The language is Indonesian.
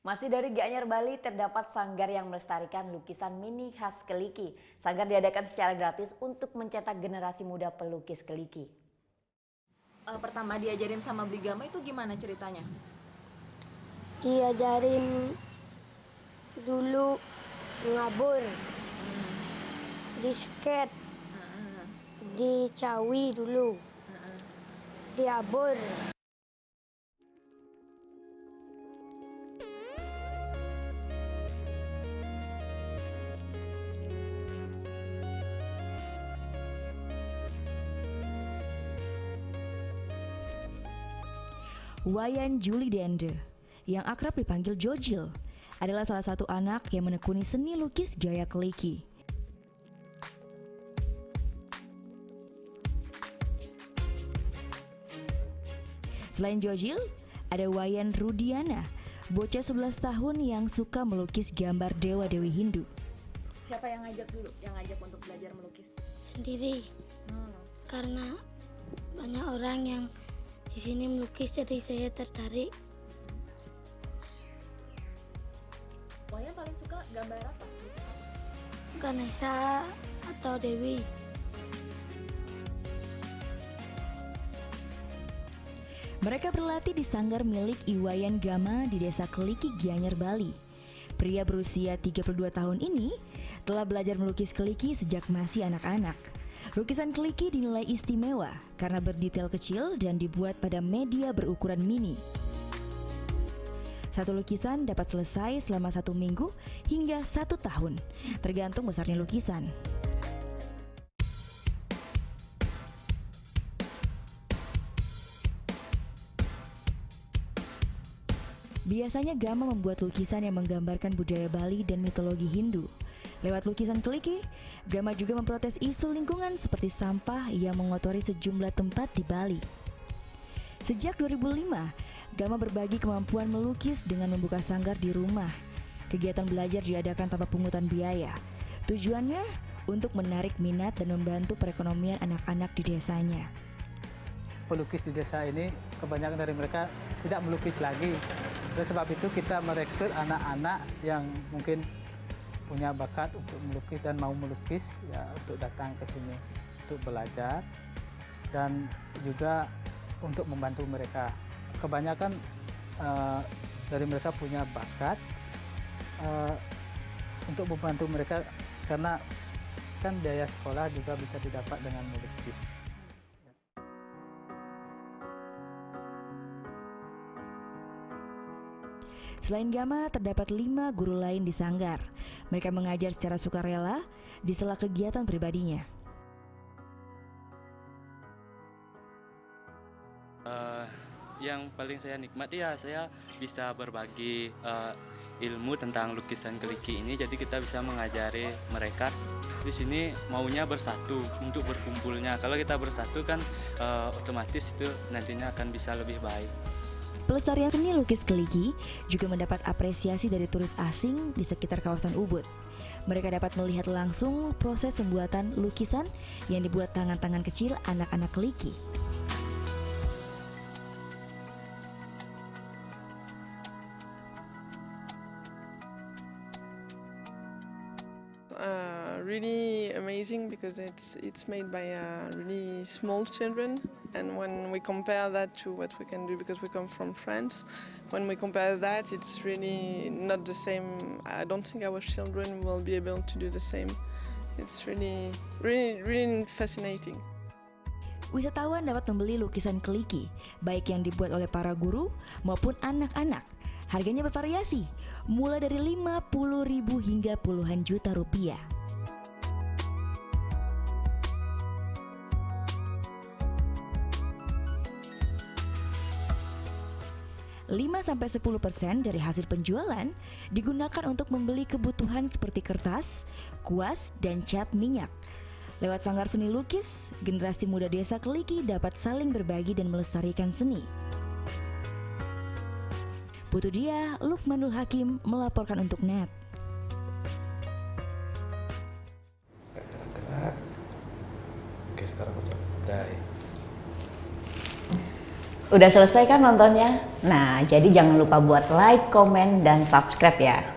Masih dari Gianyar Bali terdapat sanggar yang melestarikan lukisan mini khas Keliki. Sanggar diadakan secara gratis untuk mencetak generasi muda pelukis Keliki. Pertama diajarin sama Bligama itu gimana ceritanya? Diajarin dulu ngabur, di skate, di cawi dulu, di abur. Wayan Juli Dende, yang akrab dipanggil Jojil, adalah salah satu anak yang menekuni seni lukis gaya Keliki. Selain Jojil, ada Wayan Rudiana, bocah 11 tahun yang suka melukis gambar dewa-dewi Hindu. Siapa yang ngajak dulu? Yang ngajak untuk belajar melukis? Sendiri, karena banyak orang yang di sini melukis, jadi saya tertarik. Wayan paling suka gambar apa? Ganesha atau Dewi. Mereka berlatih di sanggar milik Iwayan Gama di desa Keliki, Gianyar, Bali. Pria berusia 32 tahun ini telah belajar melukis Keliki sejak masih anak-anak. Lukisan Keliki dinilai istimewa karena berdetail kecil dan dibuat pada media berukuran mini. Satu lukisan dapat selesai selama 1 minggu hingga 1 tahun, tergantung besarnya lukisan. Biasanya Gama membuat lukisan yang menggambarkan budaya Bali dan mitologi Hindu. Lewat lukisan Keliki, Gama juga memprotes isu lingkungan seperti sampah yang mengotori sejumlah tempat di Bali. Sejak 2005, Gama berbagi kemampuan melukis dengan membuka sanggar di rumah. Kegiatan belajar diadakan tanpa pungutan biaya. Tujuannya untuk menarik minat dan membantu perekonomian anak-anak di desanya. Pelukis di desa ini kebanyakan dari mereka tidak melukis lagi. Oleh sebab itu kita merekrut anak-anak yang mungkin punya bakat untuk melukis dan mau melukis ya untuk datang ke sini untuk belajar dan juga untuk membantu mereka. Kebanyakan dari mereka punya bakat untuk membantu mereka karena kan biaya sekolah juga bisa didapat dengan melukis. Selain Gama, terdapat 5 guru lain di sanggar. Mereka mengajar secara sukarela di sela kegiatan pribadinya. Yang paling saya nikmati ya saya bisa berbagi ilmu tentang lukisan Keliki ini. Jadi kita bisa mengajari mereka. Di sini maunya bersatu untuk berkumpulnya. Kalau kita bersatu kan otomatis itu nantinya akan bisa lebih baik. Pelestarian seni lukis Keliki juga mendapat apresiasi dari turis asing di sekitar kawasan Ubud. Mereka dapat melihat langsung proses pembuatan lukisan yang dibuat tangan-tangan kecil anak-anak Keliki. Really amazing because it's made by really small children, and when we compare that to what we can do, because we come from France, when we compare that, it's really not the same. I don't think our children will be able to do the same. It's really fascinating. Wisatawan dapat membeli lukisan Keliki, baik yang dibuat oleh para guru maupun anak-anak. Harganya bervariasi, mulai dari 50.000 hingga puluhan juta rupiah. 5-10% dari hasil penjualan digunakan untuk membeli kebutuhan seperti kertas, kuas, dan cat minyak. Lewat sanggar seni lukis, generasi muda desa Keliki dapat saling berbagi dan melestarikan seni. Putu Dia, Lukmanul Hakim melaporkan untuk NET. Oke, sekarang ucap die. Udah selesai kan nontonnya? Nah, jadi jangan lupa buat like, komen, dan subscribe ya.